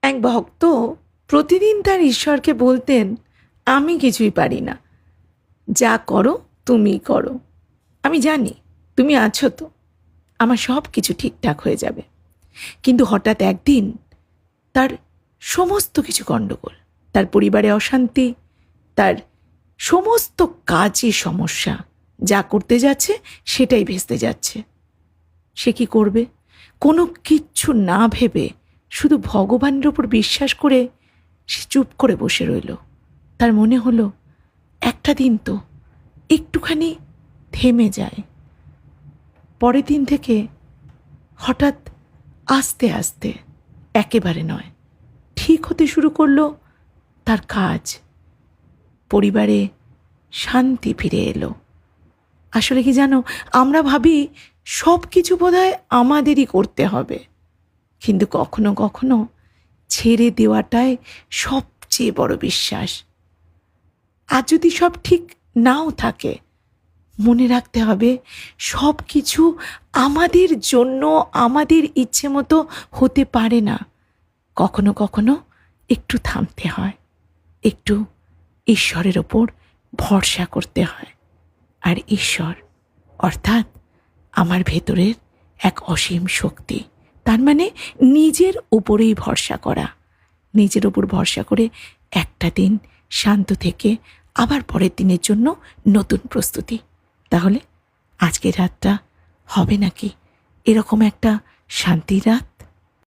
এক ভক্ত প্রতিদিন তার ঈশ্বরকে বলতেন, আমি কিছুই পারি না, যা করো তুমিই করো, আমি জানি তুমি আছো তো, আমার সব কিছু ঠিকঠাক হয়ে যাবে। কিন্তু হঠাৎ একদিন তার সমস্ত কিছু গণ্ডগোল, তার পরিবারে অশান্তি, তার সমস্ত কাজে সমস্যা, যা করতে যাচ্ছে সেটাই ভেস্তে যাচ্ছে। সে কি করবে? কোনো কিচ্ছু না ভেবে শুধু ভগবানের ওপর বিশ্বাস করে সে চুপ করে বসে রইল। তার মনে হলো একটা দিন তো একটুখানি থেমে যায়। পরের দিন থেকে হঠাৎ আস্তে আস্তে, একেবারে নয়, ঠিক হতে শুরু করলো তার কাজ। পরিবারে শান্তি ফিরে এলো। আসলে কি জানো, আমরা ভাবি সব কিছু বোধহয় আমাদেরই করতে হবে, কিন্তু কখনো কখনো ছেড়ে দেওয়াটাই সবচেয়ে বড় বিশ্বাস। আর যদি সব ঠিক নাও থাকে, মনে রাখতে হবে সব কিছু আমাদের জন্য আমাদের ইচ্ছে মতো হতে পারে না। কখনো কখনো একটু থামতে হয়, একটু ঈশ্বরের ওপর ভরসা করতে হয়। আর ঈশ্বর অর্থাৎ আমার ভেতরের এক অসীম শক্তি, তার মানে নিজের উপরেই ভরসা করা। নিজের উপর ভরসা করে একটা দিন শান্ত থেকে আবার পরের দিনের জন্য নতুন প্রস্তুতি। তাহলে আজকের রাতটা হবে নাকি এরকম একটা শান্তির রাত?